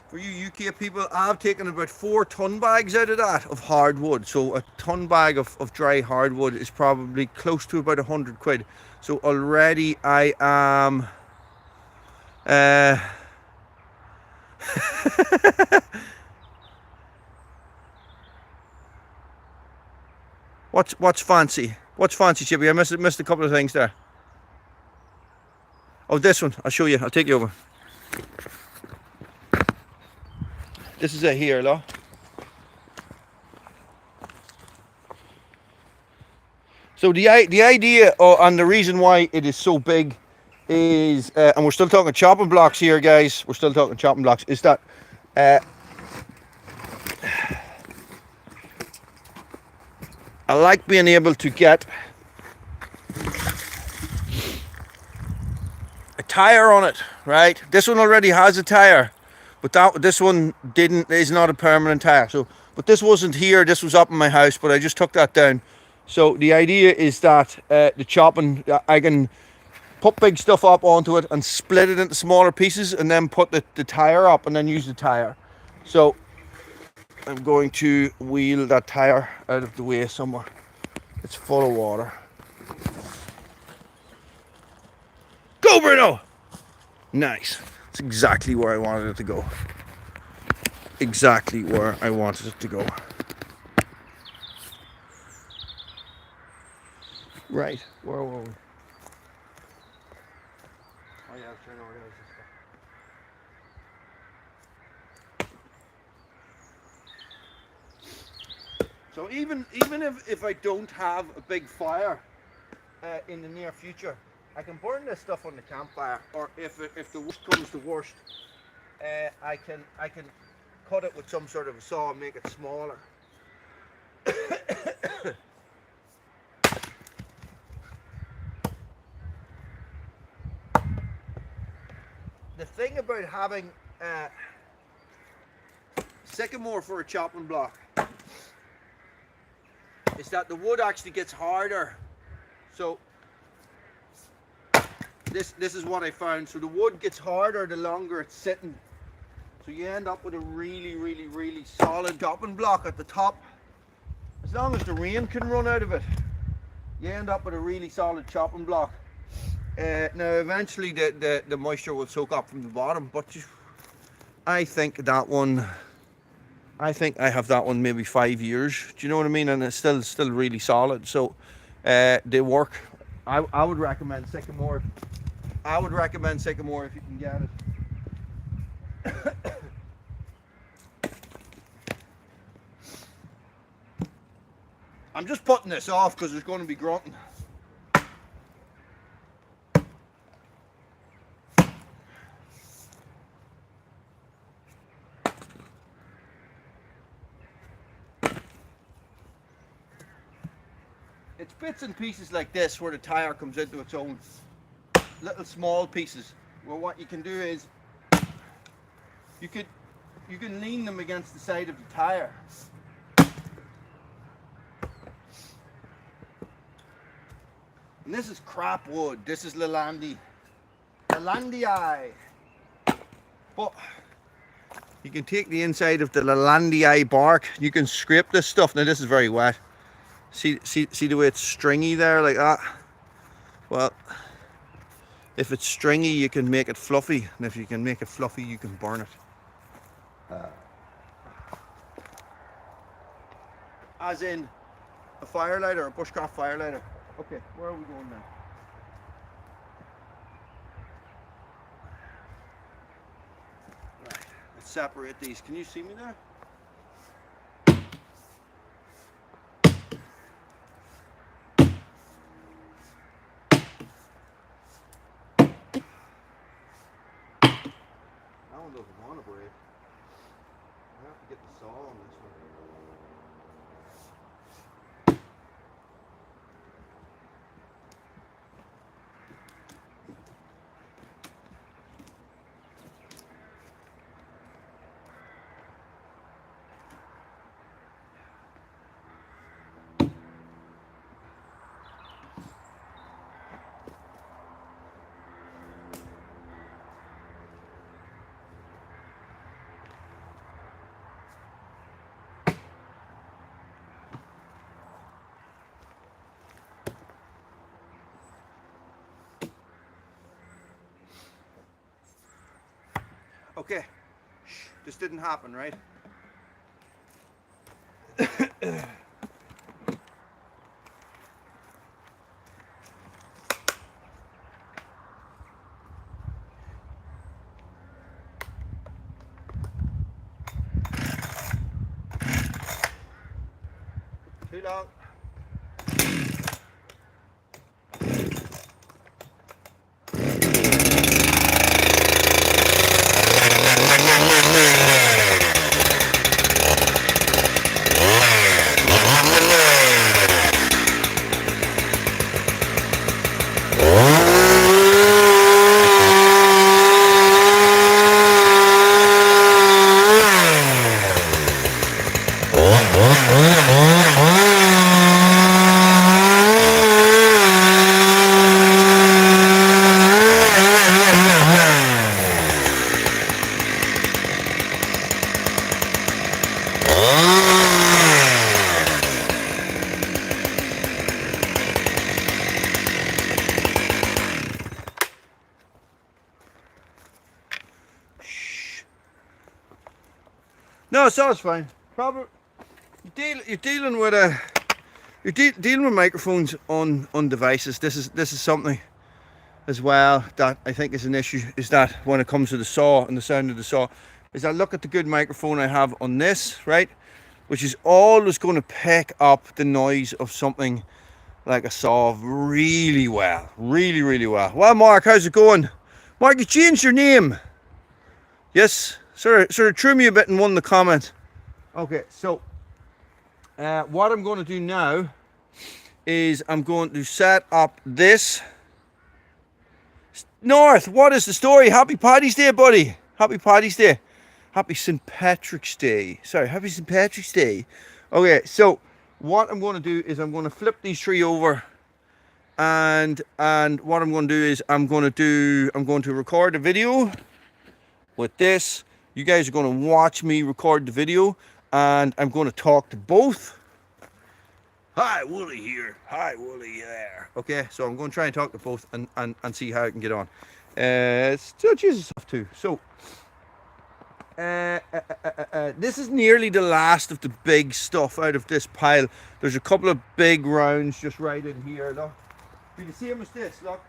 for you UK people, I've taken about 4 ton bags out of that of hardwood. So a ton bag of dry hardwood is probably close to about 100 quid. So already I am What's fancy? What's fancy, Chippy? I missed a couple of things there. Oh, this one. I'll show you. I'll take you over. This is it here, look. So the idea and the reason why it is so big is, and we're still talking chopping blocks here, guys. We're still talking chopping blocks. Is that I like being able to get a tire on it, right? This one already has a tire, but this one is not a permanent tire. So, but this wasn't here. This was up in my house, but I just took that down. So the idea is that the chopping, I can put big stuff up onto it and split it into smaller pieces, and then put the tire up and then use the tire. So I'm going to wheel that tire out of the way somewhere. It's full of water. Go, Bruno! Nice. It's exactly where I wanted it to go. Exactly where I wanted it to go. Right, where were we? Oh yeah, I was trying to organize this stuff. So even if I don't have a big fire in the near future, I can burn this stuff on the campfire, or if the worst comes to worst, I can cut it with some sort of a saw and make it smaller. The thing about having sycamore for a chopping block is that the wood actually gets harder. So this is what I found. So the wood gets harder the longer it's sitting. So you end up with a really solid chopping block at the top. As long as the rain can run out of it, you end up with a really solid chopping block. Now eventually the moisture will soak up from the bottom, but I think that one, I think I have that one maybe 5 years. Do you know what I mean? And it's still really solid. So they work. I would recommend sycamore. I would recommend sycamore if you can get it. I'm just putting this off because there's going to be grunting. It's bits and pieces like this where the tire comes into its own. Little small pieces. Well, what you can do is you can lean them against the side of the tire. And this is crap wood. This is Lelandii. But you can take the inside of the Lelandii bark. You can scrape this stuff. Now this is very wet. See the way it's stringy there like that? Well, if it's stringy, you can make it fluffy. And if you can make it fluffy, you can burn it. As in a firelighter, a bushcraft firelighter. Okay, where are we going now? Right, let's separate these. Can you see me there? That one doesn't want to break. I have to get the saw on this one. Okay, this didn't happen, right? Too long. No, so it's fine. Probably you're dealing with microphones on devices. This is something as well that I think is an issue. Is that when it comes to the saw and the sound of the saw, is that look at the good microphone I have on this, right, which is always going to pick up the noise of something like a saw really well, really well. Well, Mark, how's it going? Mark, you changed your name. Yes. Sort of threw me a bit in one of the comments. Okay, so what I'm going to do now is I'm going to set up this. North, what is the story? Happy Paddy's Day, buddy. Happy Paddy's Day. Happy St. Patrick's Day. Sorry, Happy St. Patrick's Day. Okay, so what I'm going to do is I'm going to flip these three over, and what I'm going to do is I'm going to record a video with this. You guys are going to watch me record the video, and I'm going to talk to both. Hi, Wooly here. Hi, Wooly there. Okay, so I'm going to try and talk to both and see how I can get on. So Jesus stuff too. So this is nearly the last of the big stuff out of this pile. There's a couple of big rounds just right in here. Look, you can see them as this. Look,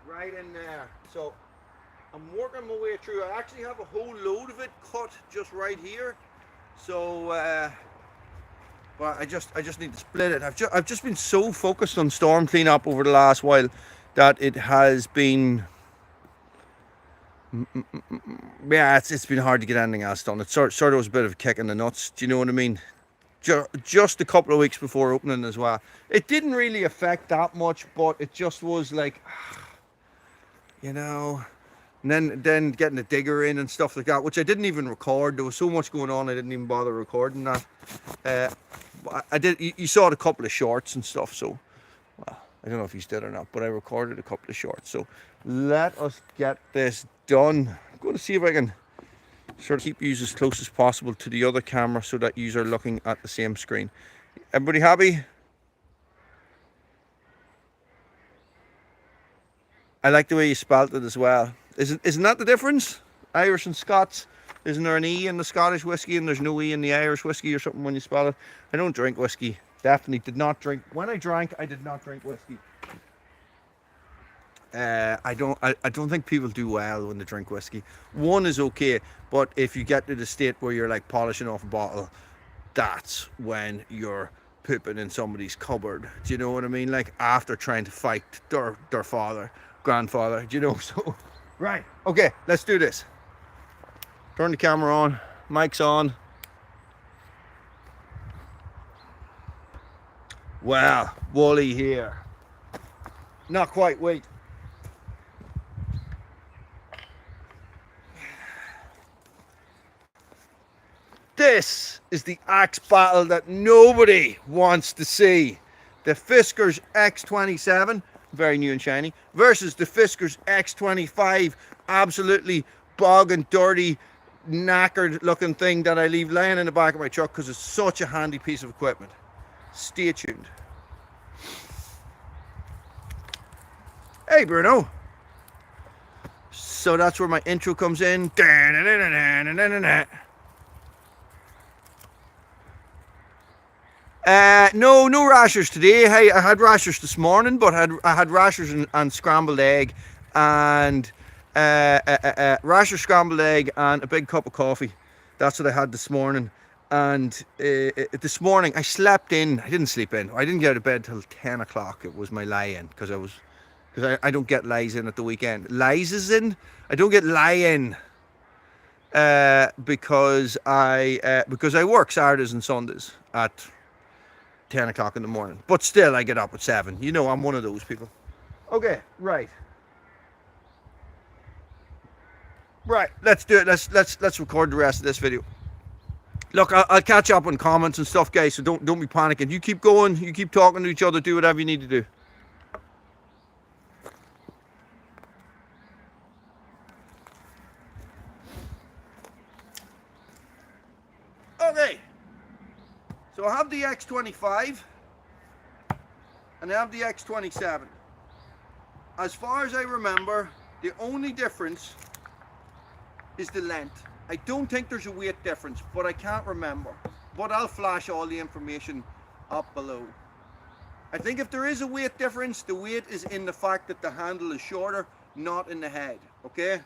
right in there. So I'm working my way through. I actually have a whole load of it cut just right here. So, but I just need to split it. I've just been so focused on storm cleanup over the last while that it has been, yeah, it's been hard to get anything else done. It sort of was a bit of a kick in the nuts. Do you know what I mean? Just a couple of weeks before opening as well. It didn't really affect that much, but it just was like, you know. And then getting the digger in and stuff like that, which I didn't even record. There was so much going on, I didn't even bother recording that. I did. You saw a couple of shorts and stuff, so well, I don't know if you did or not, but I recorded a couple of shorts. So let us get this done. I'm going to see if I can sort of keep you as close as possible to the other camera so that you are looking at the same screen. Everybody happy? I like the way you spelt it as well. Isn't that the difference? Irish and Scots. Isn't there an E in the Scottish whiskey and there's no E in the Irish whiskey or something when you spell it? I don't drink whiskey. Definitely did not drink. When I drank, I did not drink whiskey. I don't think people do well when they drink whiskey. One is okay, but if you get to the state where you're like polishing off a bottle, that's when you're pooping in somebody's cupboard. Do you know what I mean? Like after trying to fight their father, grandfather, do you know? So right, okay, let's do this. Turn the camera on, mic's on. Well, Wooly here. Not quite, wait. This is the axe battle that nobody wants to see. The Fiskars X27, very new and shiny, versus the Fiskars X25, absolutely bog and dirty, knackered looking thing that I leave laying in the back of my truck because it's such a handy piece of equipment. Stay tuned. Hey Bruno. So that's where my intro comes in. No rashers today. Hey, I had rashers this morning, but I had rashers and scrambled egg, and rasher scrambled egg and a big cup of coffee. That's what I had this morning. And this morning I slept in. I didn't sleep in. I didn't get out of bed till 10 o'clock. It was my lie-in because I don't get lies in at the weekend. Lies is in. I don't get lie-in because I work Saturdays and Sundays at 10 o'clock in the morning, but still I get up at 7. You know, I'm one of those people. Okay, right, let's do it. Let's record the rest of this video. Look, I'll catch up on comments and stuff, guys, so don't be panicking. You keep going, you keep talking to each other, do whatever you need to do. Okay, so I have the X25 and I have the X27. As far as I remember, the only difference is the length. I don't think there's a weight difference, but I can't remember. But I'll flash all the information up below. I think if there is a weight difference, the weight is in the fact that the handle is shorter, not in the head, okay?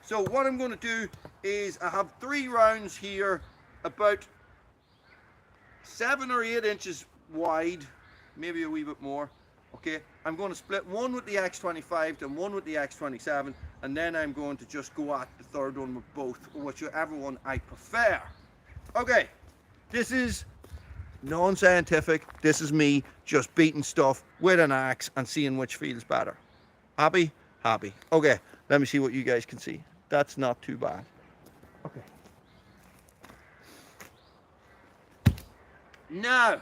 So what I'm going to do is I have 3 rounds here, about 7 or 8 inches wide, maybe a wee bit more. Okay, I'm going to split one with the X25 and one with the X27, and then I'm going to just go at the third one with both, or whichever one I prefer. Okay, this is non-scientific. This is me just beating stuff with an axe and seeing which feels better. Happy? Happy. Okay, Let me see what you guys can see. That's not too bad. Okay. Now,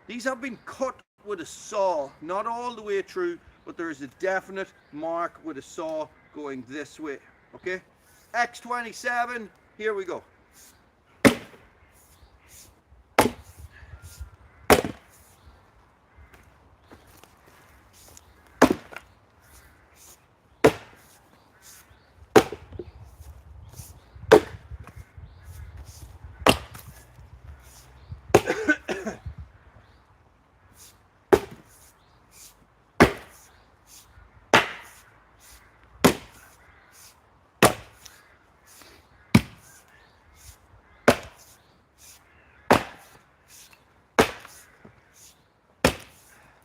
these have been cut with a saw, not all the way through, but there is a definite mark with a saw going this way. Okay, X27, here we go.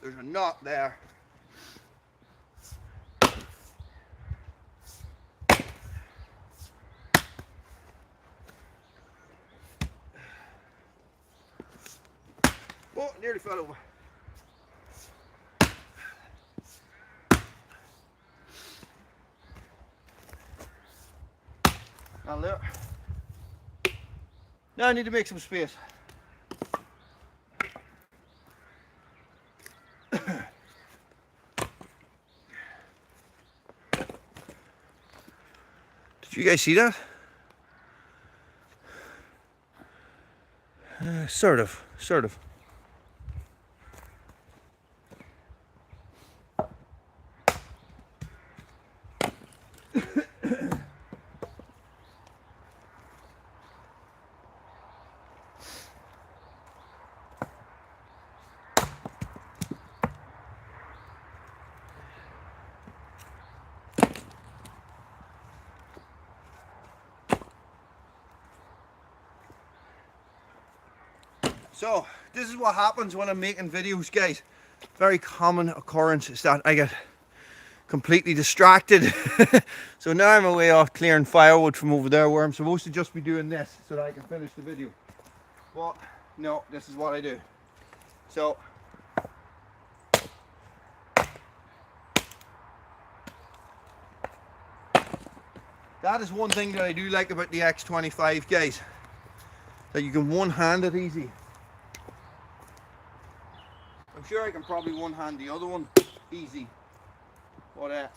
There's a knot there. Oh, nearly fell over. Now there. Now I need to make some space. Did you guys see that? Sort of. So this is what happens when I'm making videos, guys. Very common occurrence is that I get completely distracted. So now I'm away off clearing firewood from over there where I'm supposed to just be doing this so that I can finish the video. But no, this is what I do. So that is one thing that I do like about the X25, guys, that you can one-hand it easy. I'm sure I can probably one-hand the other one easy, but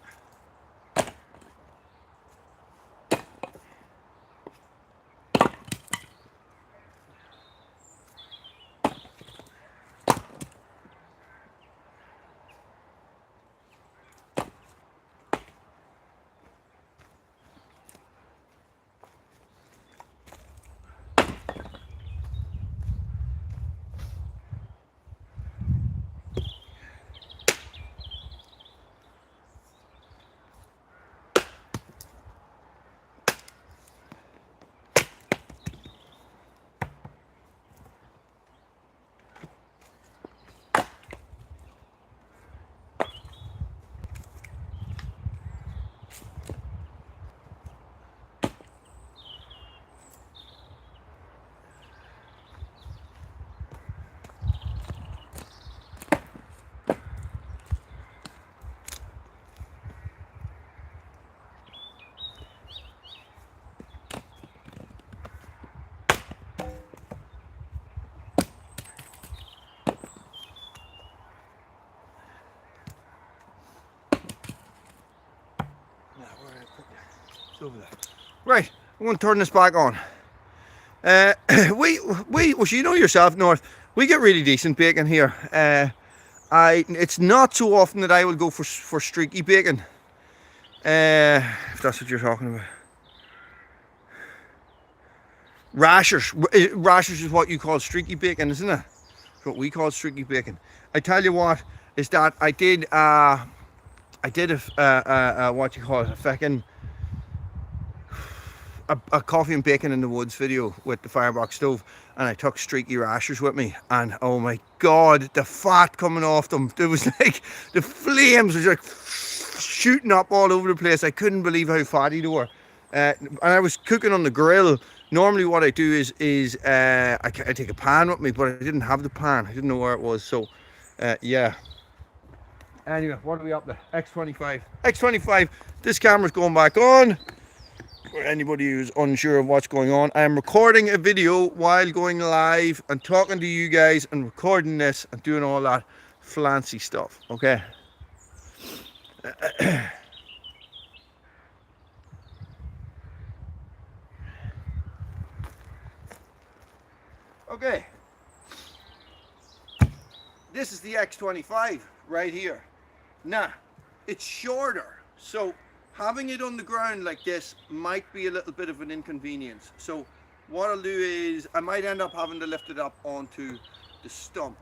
over there. Right, I'm going to turn this back on. Well, you know yourself, North, we get really decent bacon here. It's not so often that I will go for streaky bacon, if that's what you're talking about. Rashers is what you call streaky bacon, isn't it? It's what we call streaky bacon. I tell you what, is that I did what you call it, a fucking a coffee and bacon in the woods video with the firebox stove, and I took streaky rashers with me, and oh my god, the fat coming off them, it was like the flames was like shooting up all over the place. I couldn't believe how fatty they were. And I was cooking on the grill. Normally what I do is I take a pan with me, but I didn't have the pan. I didn't know where it was, so yeah. Anyway, what are we up to? X25. X25, this camera's going back on. For anybody who's unsure of what's going on, I am recording a video while going live and talking to you guys and recording this and doing all that fancy stuff, okay? Okay, this is the X25 right here. Now, it's shorter, so having it on the ground like this might be a little bit of an inconvenience. So what I'll do is I might end up having to lift it up onto the stump.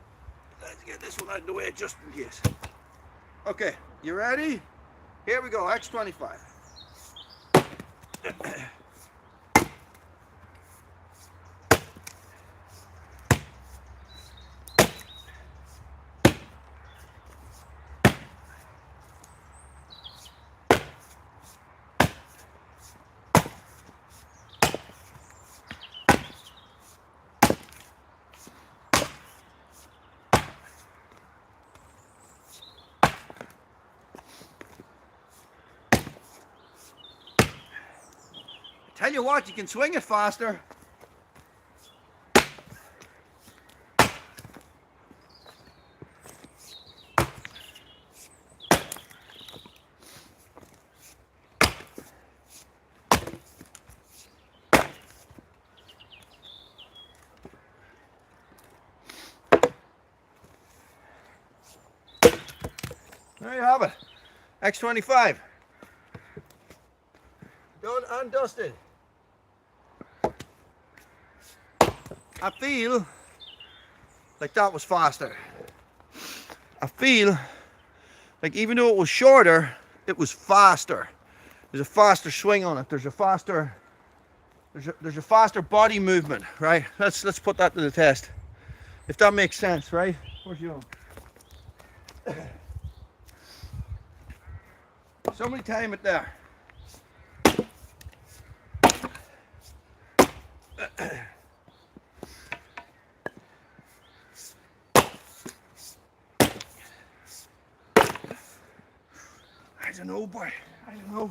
Let's get this one out of the way just in case. Okay, you ready? Here we go, X25. Tell you what, you can swing it faster. There you have it. X25. Done and dusted. I feel like that was faster. I feel like even though it was shorter, it was faster. There's a faster swing on it. There's a faster body movement, right? Let's put that to the test. If that makes sense, right? Where's you going? Somebody time it there. I don't know, boy. I don't know.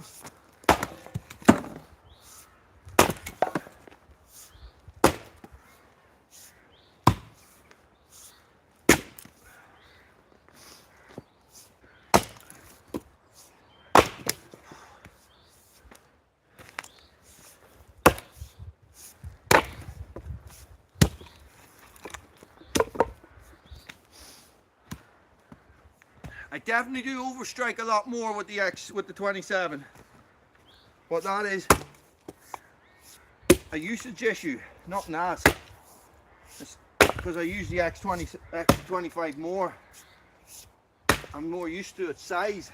I definitely do overstrike a lot more with the 27. But that is a usage issue, not NAS. It's because I use the X25 more. I'm more used to its size.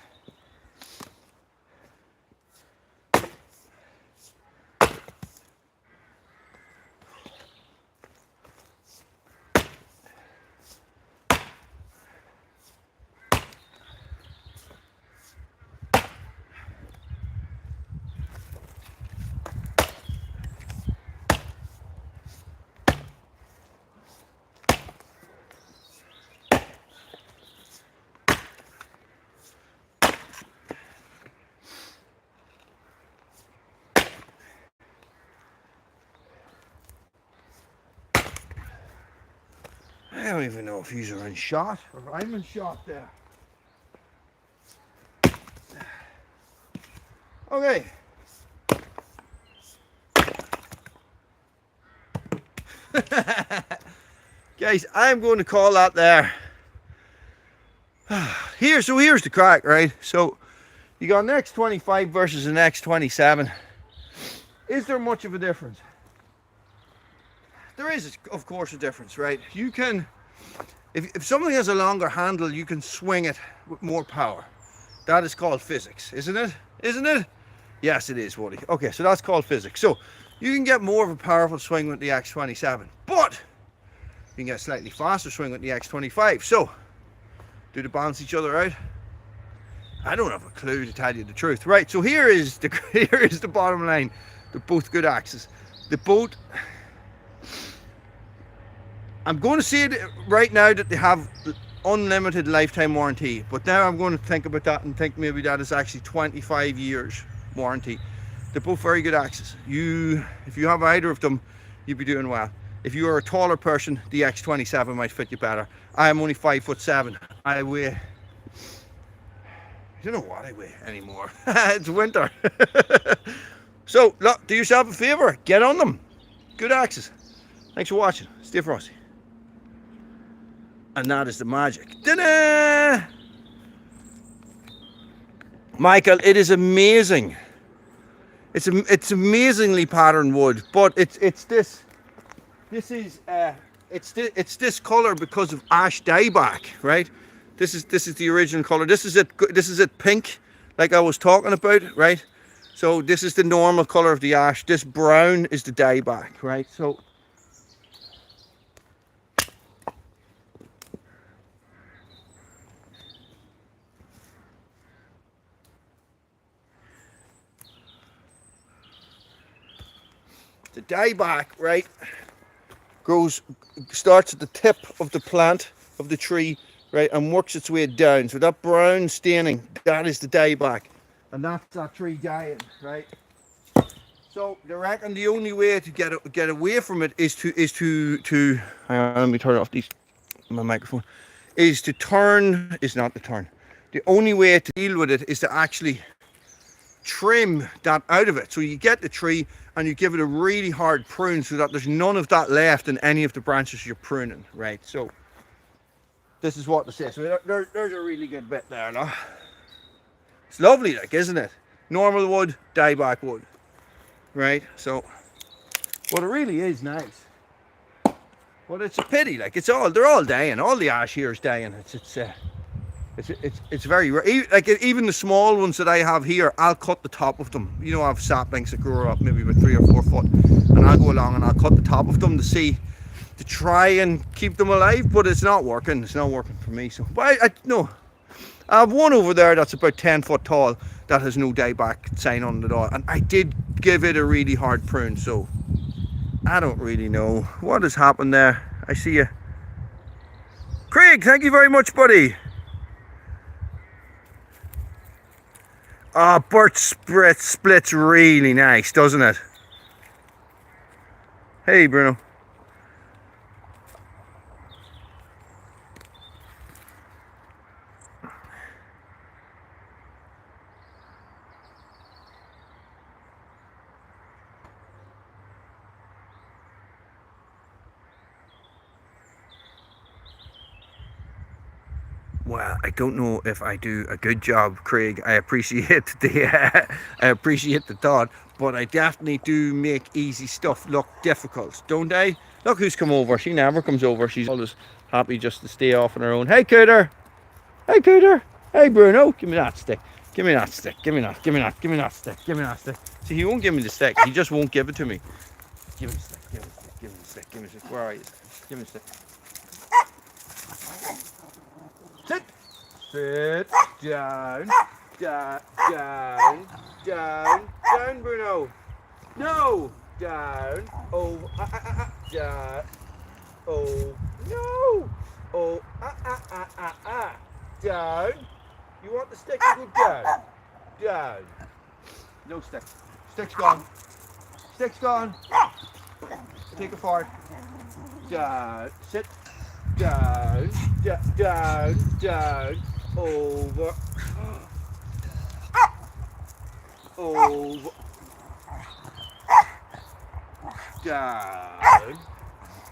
I don't even know if these are in shot or I'm in shot there. Okay. Guys, I'm going to call that there. Here's the crack, right? So you got an X25 versus an X27. Is there much of a difference? There is, of course, a difference, right? You can, if something has a longer handle, you can swing it with more power. That is called physics, isn't it? Isn't it? Yes, it is, Woody. Okay, so that's called physics. So you can get more of a powerful swing with the X27, but you can get a slightly faster swing with the X25. So, do they balance each other out? I don't have a clue, to tell you the truth. Right, so here is the bottom line. They're both good axes. They both, I'm going to say it right now that they have unlimited lifetime warranty. But now I'm going to think about that and think maybe that is actually 25 years warranty. They're both very good axes. If you have either of them, you'd be doing well. If you are a taller person, the X27 might fit you better. I am only 5'7". I weigh, I don't know what I weigh anymore. It's winter. So look, do yourself a favor, get on them. Good axes. Thanks for watching. Stay frosty. And that is the magic. Ta-da! Michael, it is amazing. It's amazingly patterned wood, but it's this color because of ash dieback, right? This is the original color. This is it pink, like I was talking about, right? So this is the normal color of the ash. This brown is the dieback, right? So the dieback, right, starts at the tip of the plant of the tree, right, and works its way down. So that brown staining, that is the dieback, and that's that tree dying, right? So they reckon the only way to get away from it is to hang on, let me turn off my microphone. Is not to turn. The only way to deal with it is to actually trim that out of it. So you get the tree and you give it a really hard prune so that there's none of that left in any of the branches you're pruning, right? So this is what they say. So there's a really good bit there, no? It's lovely, like, isn't it? Normal wood, dieback wood, right? So, but it really is nice. But it's a pity, like, they're all dying. All the ash here is dying. It's very rare. Like, even the small ones that I have here, I'll cut the top of them. You know, I have saplings that grow up maybe about 3 or 4 foot, and I'll go along and I'll cut the top of them to try and keep them alive, but it's not working. It's not working for me. So, but no, I have one over there that's about 10 foot tall that has no dieback sign on it at all, and I did give it a really hard prune. So I don't really know what has happened there. I see you, Craig. Thank you very much, buddy. Birch split's really nice, doesn't it? Hey, Bruno. Well, I don't know if I do a good job, Craig. I appreciate the thought, but I definitely do make easy stuff look difficult, don't I? Look who's come over. She never comes over. She's always happy just to stay off on her own. Hey, Cooter. Hey, Cooter. Hey, Bruno. Give me that stick. Give me that stick. Give me that stick. Give me that stick. See, he won't give me the stick. He just won't give it to me. Give me the stick. Give me the stick. Give me the stick. Give me the stick. Where are you? Give me the stick. Sit. Sit. Down. Down, Bruno. No. Down. Oh. Down. Oh. No. Oh. Down. You want the stick to go down? Down. No stick. Stick's gone. Stick's gone. Take it forward. Down. Sit. Down. Down. Over. Over. Down.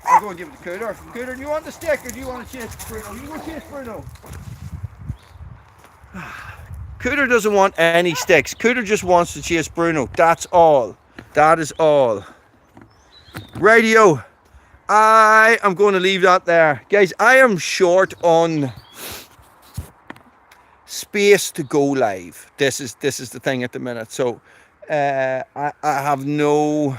I'll go and give it to Cooter. Cooter, do you want the stick or do you want to chase Bruno? You go chase Bruno. Cooter doesn't want any sticks. Cooter just wants to chase Bruno. That's all. That is all. Radio. I am going to leave that there. Guys, I am short on space to go live. This is the thing at the minute. So I have no,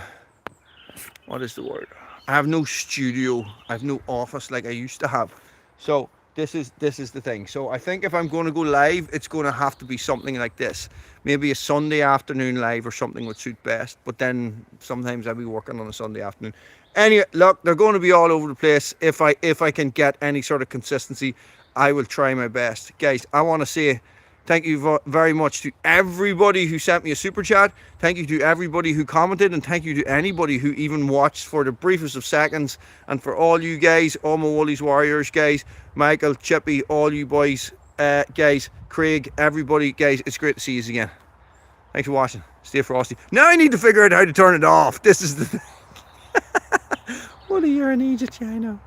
what is the word? I have no studio. I have no office like I used to have. So this is the thing. So I think if I'm going to go live, it's going to have to be something like this. Maybe a Sunday afternoon live or something would suit best. But then sometimes I'll be working on a Sunday afternoon. Anyway, look, they're going to be all over the place if I can get any sort of consistency. I will try my best. Guys, I want to say thank you very much to everybody who sent me a super chat. Thank you to everybody who commented, and thank you to anybody who even watched for the briefest of seconds. And for all you guys, all my Woolies Warriors guys, Michael, Chippy, all you boys, guys, Craig, everybody, guys, it's great to see you again. Thanks for watching. Stay frosty. Now I need to figure out how to turn it off. This is the thing. What a year in Egypt, yeah, I know.